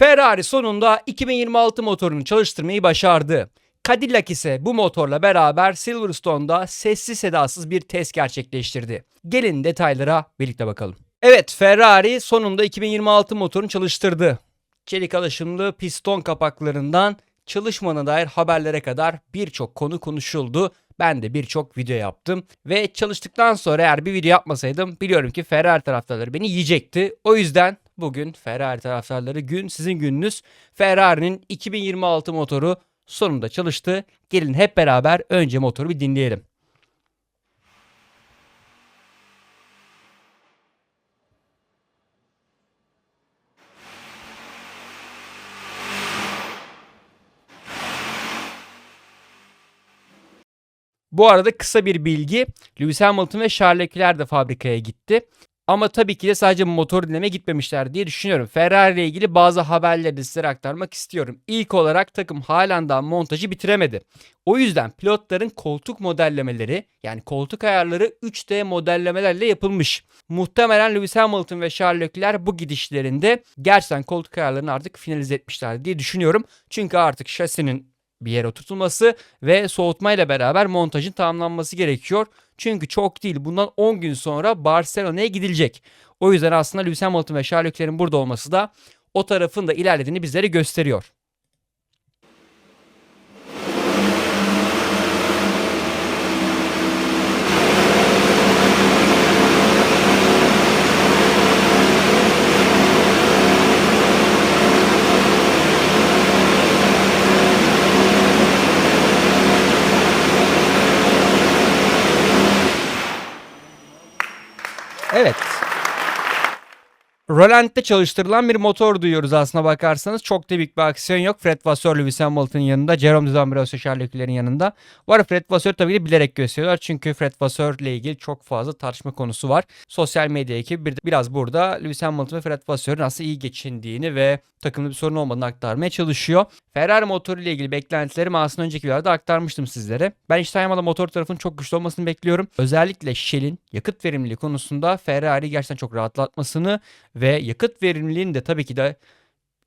Ferrari sonunda 2026 motorunu çalıştırmayı başardı. Cadillac ise bu motorla beraber Silverstone'da sessiz sedasız bir test gerçekleştirdi. Gelin detaylara birlikte bakalım. Evet, Ferrari sonunda 2026 motorunu çalıştırdı. Çelik alaşımlı piston kapaklarından çalışmana dair haberlere kadar birçok konu konuşuldu. Ben de birçok video yaptım ve çalıştıktan sonra eğer bir video yapmasaydım biliyorum ki Ferrari taraftarları beni yiyecekti. O yüzden bugün Ferrari taraftarları sizin gününüz. Ferrari'nin 2026 motoru sonunda çalıştı. Gelin hep beraber önce motoru bir dinleyelim. Bu arada kısa bir bilgi. Lewis Hamilton ve Charles Leclerc de fabrikaya gitti. Ama tabii ki de sadece motor dinlemeye gitmemişler diye düşünüyorum. Ferrari ile ilgili bazı haberleri de sizlere aktarmak istiyorum. İlk olarak takım halen daha montajı bitiremedi. O yüzden pilotların koltuk modellemeleri, yani koltuk ayarları 3D modellemelerle yapılmış. Muhtemelen Lewis Hamilton ve Charles Leclerc bu gidişlerinde gerçekten koltuk ayarlarını artık finalize etmişler diye düşünüyorum. Çünkü artık şasinin bir yere oturtulması ve soğutmayla beraber montajın tamamlanması gerekiyor. Çünkü çok değil, bundan 10 gün sonra Barcelona'ya gidilecek. O yüzden aslında Lewis Hamilton ve Charles Leclerc'in burada olması da o tarafın da ilerlediğini bizlere gösteriyor. Evet. Rölanti'de çalıştırılan bir motor duyuyoruz aslına bakarsanız. Çok da büyük bir aksiyon yok. Fred Vasseur, Lewis Hamilton'ın yanında, Jerome de Dambros ve Charles Leclerc'in yanında. Bu arada Fred Vasseur tabii ki bilerek gösteriyorlar. Çünkü Fred Vasseur ile ilgili çok fazla tartışma konusu var. Sosyal medya ekibi biraz burada Lewis Hamilton ve Fred Vasseur'un aslında iyi geçindiğini ve takımda bir sorun olmadığını aktarmaya çalışıyor. Ferrari motoru ile ilgili beklentilerimi aslında önceki videolarda aktarmıştım sizlere. Ben hiç dayanmadan motor tarafının çok güçlü olmasını bekliyorum. Özellikle Shell'in yakıt verimliliği konusunda Ferrari gerçekten çok rahatlatmasını ve yakıt verimliliğinin de tabii ki de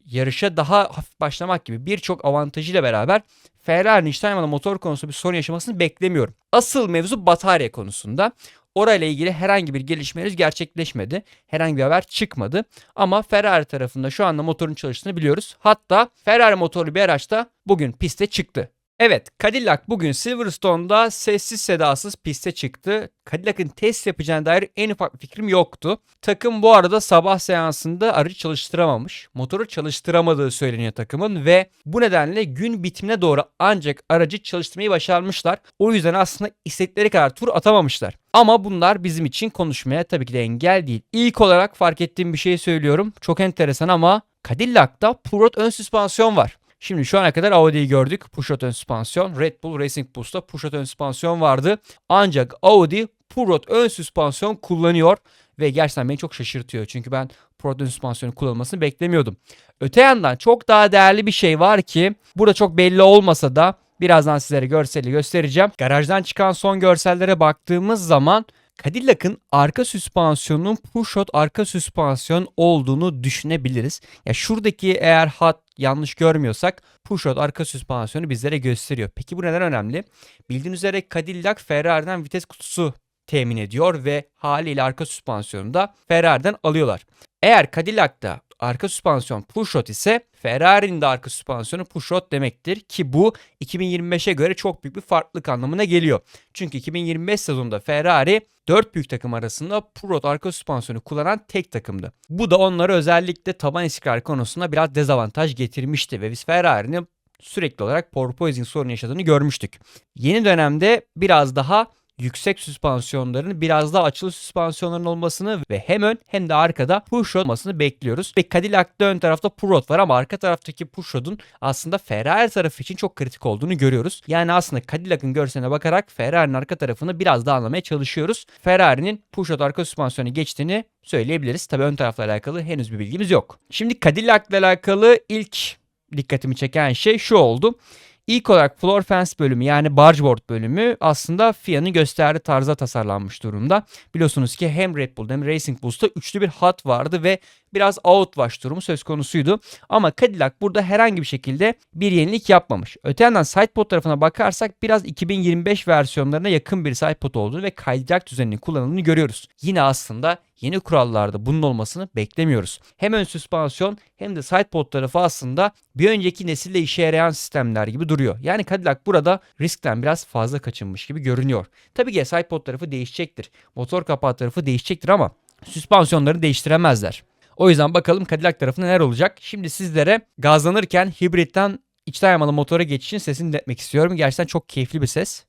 yarışa daha hafif başlamak gibi birçok avantajıyla beraber Ferrari'nin hiç dayanmadan motor konusunda bir sorun yaşamasını beklemiyorum. Asıl mevzu batarya konusunda. Orayla ilgili herhangi bir gelişme henüz gerçekleşmedi. Herhangi bir haber çıkmadı. Ama Ferrari tarafında şu anda motorun çalıştığını biliyoruz. Hatta Ferrari motorlu bir araç da bugün piste çıktı. Evet, Cadillac bugün Silverstone'da sessiz sedasız piste çıktı. Cadillac'ın test yapacağına dair en ufak bir fikrim yoktu. Takım bu arada sabah seansında aracı çalıştıramamış. Motoru çalıştıramadığı söyleniyor takımın ve bu nedenle gün bitimine doğru ancak aracı çalıştırmayı başarmışlar. O yüzden aslında istedikleri kadar tur atamamışlar. Ama bunlar bizim için konuşmaya tabii ki de engel değil. İlk olarak fark ettiğim bir şey söylüyorum. Çok enteresan ama Cadillac'ta Purot ön süspansiyon var. Şimdi şu ana kadar Audi'yi gördük. Pushrod ön süspansiyon. Red Bull Racing Boost'ta Pushrod ön süspansiyon vardı. Ancak Audi Purot ön süspansiyon kullanıyor. Ve gerçekten beni çok şaşırtıyor. Çünkü ben Purot ön süspansiyonu kullanılmasını beklemiyordum. Öte yandan çok daha değerli bir şey var ki burada çok belli olmasa da birazdan sizlere görseli göstereceğim. Garajdan çıkan son görsellere baktığımız zaman Cadillac'ın arka süspansiyonunun Pushrod arka süspansiyon olduğunu düşünebiliriz. Ya şuradaki eğer hat yanlış görmüyorsak Pushrod arka süspansiyonu bizlere gösteriyor. Peki bu neden önemli? Bildiğiniz üzere Cadillac Ferrari'den vites kutusu temin ediyor ve haliyle arka süspansiyonu da Ferrari'den alıyorlar. Eğer Cadillac'ta arka süspansiyon Pushrod ise Ferrari'nin de arka süspansiyonu Pushrod demektir ki bu 2025'e göre çok büyük bir farklılık anlamına geliyor. Çünkü 2025 sezonunda Ferrari 4 büyük takım arasında Pushrod arka süspansiyonu kullanan tek takımdı. Bu da onlara özellikle taban istikrarı konusunda biraz dezavantaj getirmişti ve biz Ferrari'nin sürekli olarak porpoising sorunu yaşadığını görmüştük. Yeni dönemde biraz daha yüksek süspansiyonların biraz daha açılı süspansiyonların olmasını ve hem ön hem de arkada pushrod olmasını bekliyoruz. Ve Cadillac'ta ön tarafta pushrod var ama arka taraftaki pushrod'un aslında Ferrari tarafı için çok kritik olduğunu görüyoruz. Yani aslında Cadillac'ın görseline bakarak Ferrari'nin arka tarafını biraz daha anlamaya çalışıyoruz. Ferrari'nin pushrod arka süspansiyonu geçtiğini söyleyebiliriz. Tabii ön tarafla alakalı henüz bir bilgimiz yok. Şimdi Cadillac'la alakalı ilk dikkatimi çeken şey şu oldu. İlk olarak floor fence bölümü yani bargeboard bölümü aslında FIA'nın gösterdiği tarza tasarlanmış durumda. Biliyorsunuz ki hem Red Bull'da hem Racing Bull'da üçlü bir hat vardı ve biraz outwash durumu söz konusuydu. Ama Cadillac burada herhangi bir şekilde bir yenilik yapmamış. Öte yandan sidepod tarafına bakarsak biraz 2025 versiyonlarına yakın bir sidepod olduğunu ve kaydırak düzeninin kullanıldığını görüyoruz. Yine aslında yeni kurallarda bunun olmasını beklemiyoruz. Hem ön süspansiyon hem de sidepod tarafı aslında bir önceki nesilde işe yarayan sistemler gibi duruyor. Yani Cadillac burada riskten biraz fazla kaçınmış gibi görünüyor. Tabii ki sidepod tarafı değişecektir. Motor kapağı tarafı değişecektir ama süspansiyonları değiştiremezler. O yüzden bakalım Cadillac tarafında neler olacak. Şimdi sizlere gazlanırken hibritten içten yanmalı motora geçişin sesini dinletmek istiyorum. Gerçekten çok keyifli bir ses.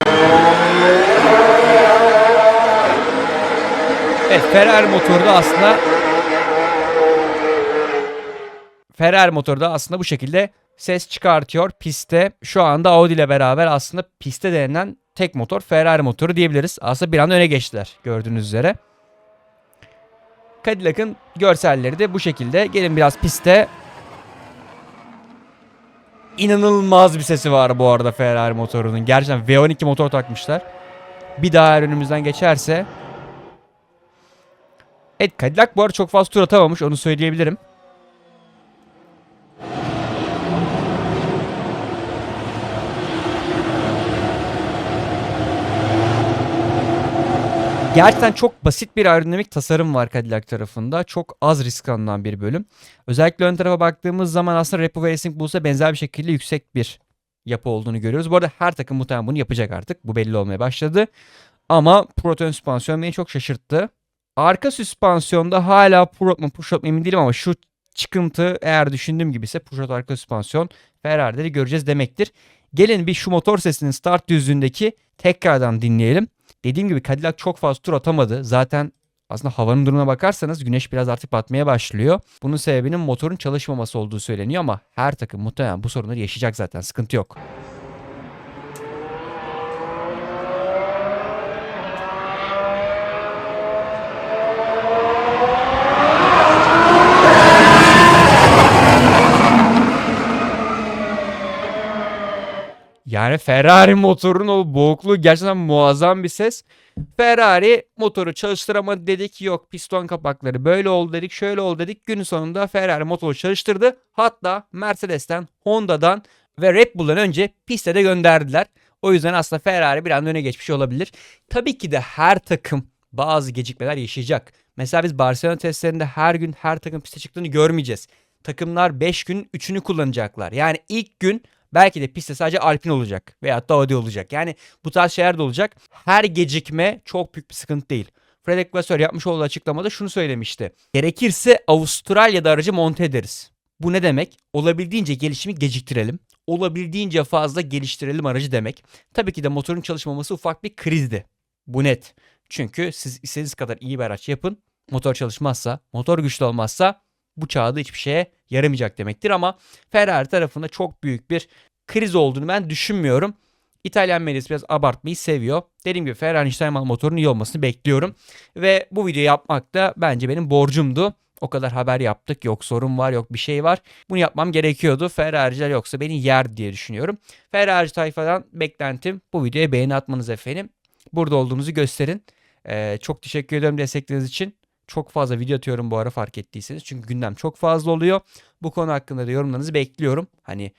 Evet, Ferrari motoru da aslında bu şekilde ses çıkartıyor pistte. Şu anda Audi ile beraber aslında pistte denenen tek motor Ferrari motoru diyebiliriz. Aslında bir anda öne geçtiler gördüğünüz üzere. Cadillac'ın görselleri de bu şekilde. Gelin biraz piste. İnanılmaz bir sesi var bu arada Ferrari motorunun. Gerçekten V12 motor takmışlar. Bir daha önümüzden geçerse. Evet, Cadillac bu arada çok fazla tur atamamış, onu söyleyebilirim. Gerçekten çok basit bir aerodinamik tasarım var Cadillac tarafında. Çok az risk alınan bir bölüm. Özellikle ön tarafa baktığımız zaman aslında Repo ve Racing Bulls'a benzer bir şekilde yüksek bir yapı olduğunu görüyoruz. Bu arada her takım muhtemelen bunu yapacak artık. Bu belli olmaya başladı. Ama Proton süspansiyon beni çok şaşırttı. Arka süspansiyonda hala Pro mu Pushrod mu emin değilim ama şu çıkıntı eğer düşündüğüm gibi ise Pushrod arka süspansiyon Ferrari'de göreceğiz demektir. Gelin bir şu motor sesinin start düzlüğündeki tekrardan dinleyelim. Dediğim gibi Cadillac çok fazla tur atamadı. Zaten aslında havanın durumuna bakarsanız güneş biraz artık batmaya başlıyor. Bunun sebebinin motorun çalışmaması olduğu söyleniyor ama her takım muhtemelen bu sorunları yaşayacak zaten. Sıkıntı yok. Yani Ferrari motorunun o boğukluğu gerçekten muazzam bir ses. Ferrari motoru çalıştıramadı dedik. Yok piston kapakları böyle oldu dedik. Şöyle oldu dedik. Günün sonunda Ferrari motoru çalıştırdı. Hatta Mercedes'ten, Honda'dan ve Red Bull'dan önce piste de gönderdiler. O yüzden aslında Ferrari bir an öne geçmiş olabilir. Tabii ki de her takım bazı gecikmeler yaşayacak. Mesela biz Barcelona testlerinde her gün her takım piste çıktığını görmeyeceğiz. Takımlar 5 gün 3'ünü kullanacaklar. Yani ilk gün belki de pistte sadece Alpine olacak veyahut da Audi olacak. Yani bu tarz şeyler de olacak. Her gecikme çok büyük bir sıkıntı değil. Fredrik Vasseur yapmış olduğu açıklamada şunu söylemişti. Gerekirse Avustralya'da aracı monte ederiz. Bu ne demek? Olabildiğince gelişimi geciktirelim. Olabildiğince fazla geliştirelim aracı demek. Tabii ki de motorun çalışmaması ufak bir krizdi. Bu net. Çünkü siz istediğiniz kadar iyi bir araç yapın. Motor çalışmazsa, motor güçlü olmazsa bu çağda hiçbir şeye yaramayacak demektir ama Ferrari tarafında çok büyük bir kriz olduğunu ben düşünmüyorum. İtalyan medyası biraz abartmayı seviyor. Dediğim gibi Ferrari Steinman motorunun iyi olmasını bekliyorum. Ve bu videoyu yapmak da bence benim borcumdu. O kadar haber yaptık. Yok sorun var, yok bir şey var. Bunu yapmam gerekiyordu. Ferrari'ciler yoksa beni yer diye düşünüyorum. Ferrari tayfadan beklentim bu videoya beğeni atmanız efendim. Burada olduğunuzu gösterin. Çok teşekkür ederim destekleriniz için. Çok fazla video atıyorum bu ara fark ettiyseniz. Çünkü gündem çok fazla oluyor. Bu konu hakkında da yorumlarınızı bekliyorum. Hani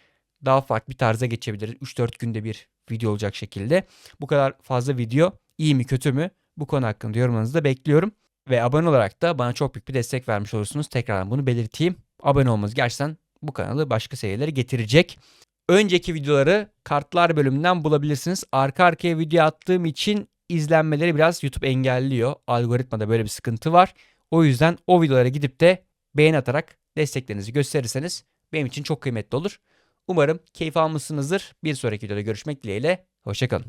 daha farklı bir tarza geçebiliriz. 3-4 günde bir video olacak şekilde. Bu kadar fazla video iyi mi kötü mü? Bu konu hakkında yorumlarınızı da bekliyorum. Ve abone olarak da bana çok büyük bir destek vermiş olursunuz. Tekrardan bunu belirteyim. Abone olmanız gerçekten bu kanalı başka seviyelere getirecek. Önceki videoları kartlar bölümünden bulabilirsiniz. Arka arkaya video attığım için izlenmeleri biraz YouTube engelliyor. Algoritmada böyle bir sıkıntı var. O yüzden o videolara gidip de beğeni atarak desteklerinizi gösterirseniz benim için çok kıymetli olur. Umarım keyif almışsınızdır. Bir sonraki videoda görüşmek dileğiyle. Hoşça kalın.